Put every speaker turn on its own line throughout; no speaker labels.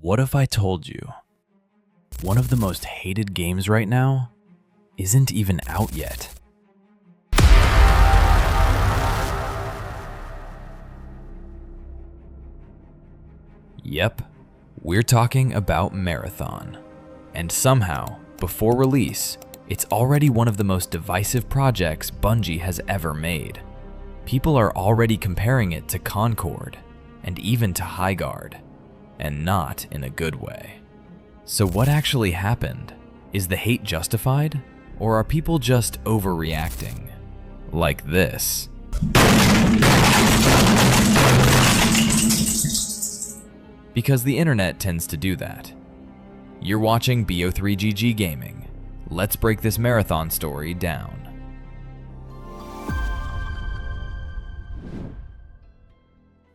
What if I told you one of the most hated games right now isn't even out yet? Yep, we're talking about Marathon. And somehow, before release, it's already one of the most divisive projects Bungie has ever made. People are already comparing it to Concord, and even to Highguard, and not in a good way. So what actually happened? Is the hate justified? Or are people just overreacting? Like this. Because the internet tends to do that. You're watching BO3GG Gaming. Let's break this Marathon story down.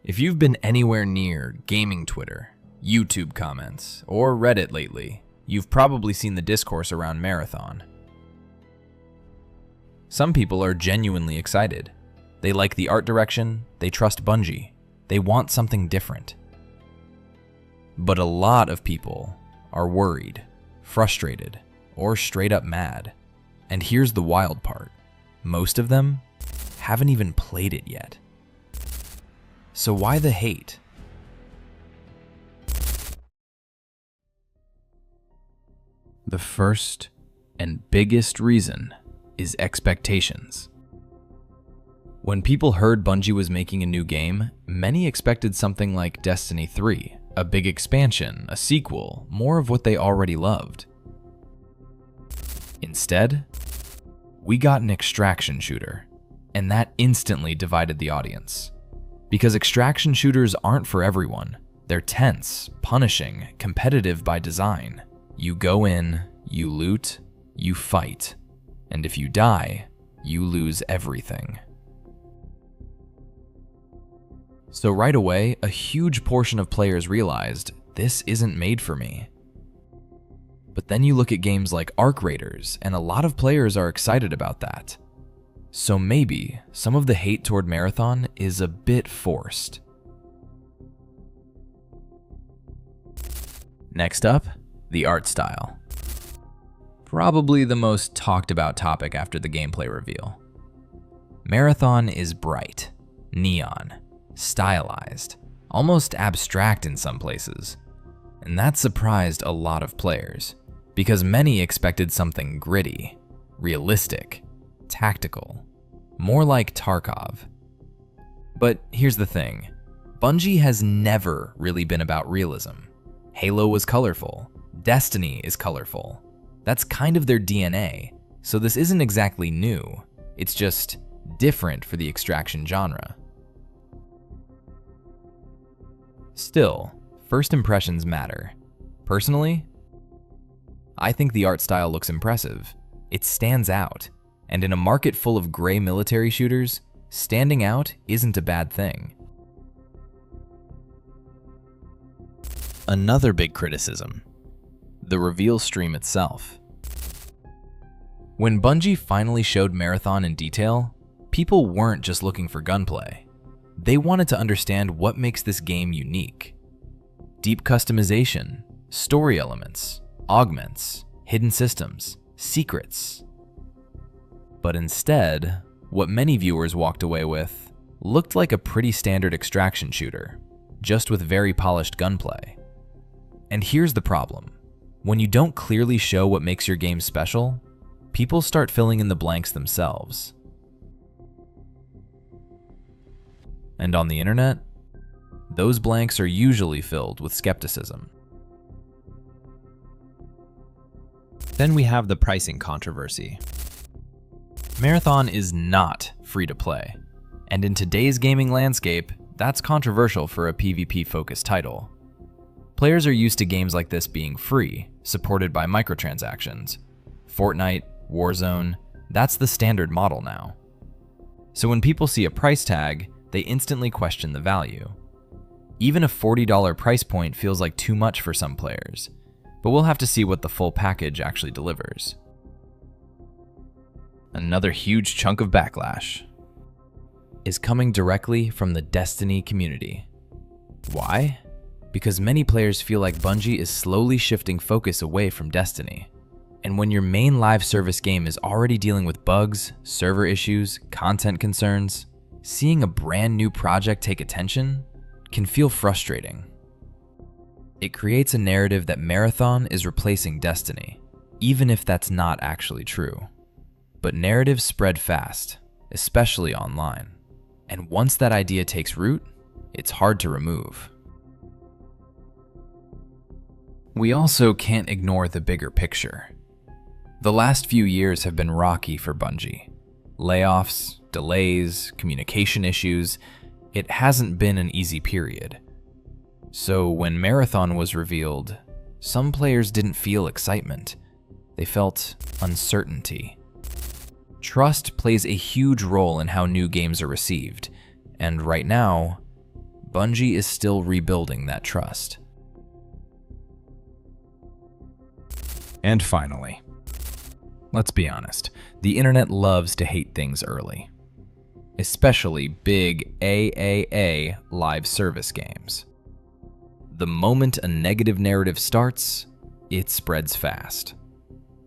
If you've been anywhere near gaming Twitter, YouTube comments, or Reddit lately, you've probably seen the discourse around Marathon. Some people are genuinely excited. They like the art direction, they trust Bungie, they want something different. But a lot of people are worried, frustrated, or straight up mad. And here's the wild part. Most of them haven't even played it yet. So why the hate? The first and biggest reason is expectations. When people heard Bungie was making a new game, many expected something like Destiny 3, a big expansion, a sequel, more of what they already loved. Instead, we got an extraction shooter, and that instantly divided the audience. Because extraction shooters aren't for everyone. They're tense, punishing, competitive by design. You go in, you loot, you fight, and if you die, you lose everything. So right away, a huge portion of players realized, this isn't made for me. But then you look at games like Arc Raiders, and a lot of players are excited about that. So maybe some of the hate toward Marathon is a bit forced. Next up, the art style. Probably the most talked about topic after the gameplay reveal. Marathon is bright, neon, stylized, almost abstract in some places. And that surprised a lot of players, because many expected something gritty, realistic, tactical, more like Tarkov. But here's the thing, Bungie has never really been about realism. Halo was colorful, Destiny is colorful. That's kind of their DNA, so this isn't exactly new, it's just different for the extraction genre. Still, first impressions matter. Personally, I think the art style looks impressive. It stands out. And in a market full of gray military shooters, standing out isn't a bad thing. Another big criticism, the reveal stream itself. When Bungie finally showed Marathon in detail, people weren't just looking for gunplay. They wanted to understand what makes this game unique. Deep customization, story elements, augments, hidden systems, secrets. But instead, what many viewers walked away with looked like a pretty standard extraction shooter, just with very polished gunplay. And here's the problem. When you don't clearly show what makes your game special, people start filling in the blanks themselves. And on the internet, those blanks are usually filled with skepticism. Then we have the pricing controversy. Marathon is not free to play, and in today's gaming landscape, that's controversial for a PvP-focused title. Players are used to games like this being free, supported by microtransactions. Fortnite, Warzone, that's the standard model now. So when people see a price tag, they instantly question the value. Even a $40 price point feels like too much for some players, but we'll have to see what the full package actually delivers. Another huge chunk of backlash is coming directly from the Destiny community. Why? because many players feel like Bungie is slowly shifting focus away from Destiny. And when your main live service game is already dealing with bugs, server issues, content concerns, seeing a brand new project take attention can feel frustrating. It creates a narrative that Marathon is replacing Destiny, even if that's not actually true. But narratives spread fast, especially online. And once that idea takes root, it's hard to remove. We also can't ignore the bigger picture. The last few years have been rocky for Bungie. Layoffs, delays, communication issues. It hasn't been an easy period. So when Marathon was revealed, some players didn't feel excitement. They felt uncertainty. Trust plays a huge role in how new games are received, and right now, Bungie is still rebuilding that trust. And finally, let's be honest, the internet loves to hate things early, especially big AAA live service games. The moment a negative narrative starts, it spreads fast,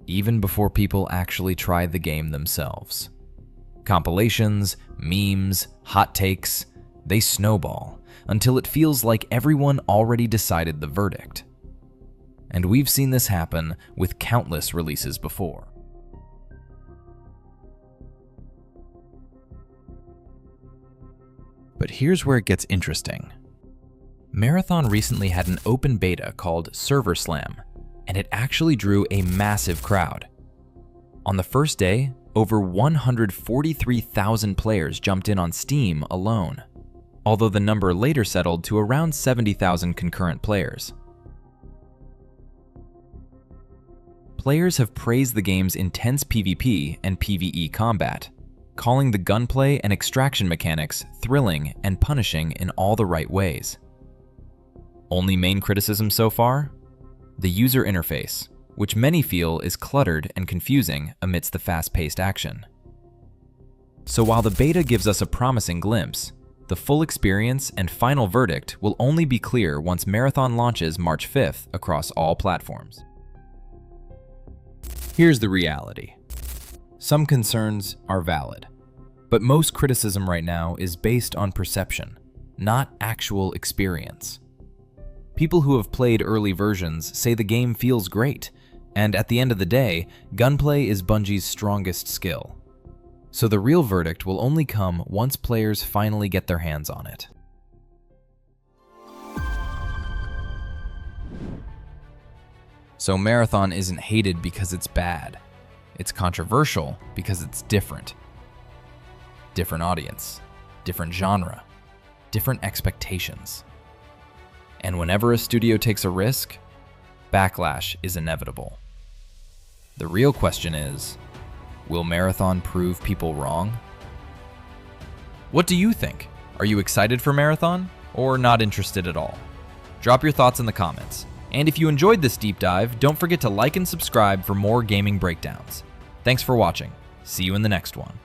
even before people actually try the game themselves. Compilations, memes, hot takes, they snowball until it feels like everyone already decided the verdict. And we've seen this happen with countless releases before. But here's where it gets interesting. Marathon recently had an open beta called Server Slam, and it actually drew a massive crowd. On the first day, over 143,000 players jumped in on Steam alone, although the number later settled to around 70,000 concurrent players. Players have praised the game's intense PvP and PvE combat, calling the gunplay and extraction mechanics thrilling and punishing in all the right ways. Only main criticism so far? The user interface, which many feel is cluttered and confusing amidst the fast-paced action. So while the beta gives us a promising glimpse, the full experience and final verdict will only be clear once Marathon launches March 5th across all platforms. Here's the reality. Some concerns are valid, but most criticism right now is based on perception, not actual experience. People who have played early versions say the game feels great, and at the end of the day, gunplay is Bungie's strongest skill. So the real verdict will only come once players finally get their hands on it. So Marathon isn't hated because it's bad. It's controversial because it's different. Different audience, different genre, different expectations. And whenever a studio takes a risk, backlash is inevitable. The real question is, will Marathon prove people wrong? What do you think? Are you excited for Marathon or not interested at all? Drop your thoughts in the comments. And if you enjoyed this deep dive, don't forget to like and subscribe for more gaming breakdowns. Thanks for watching. See you in the next one.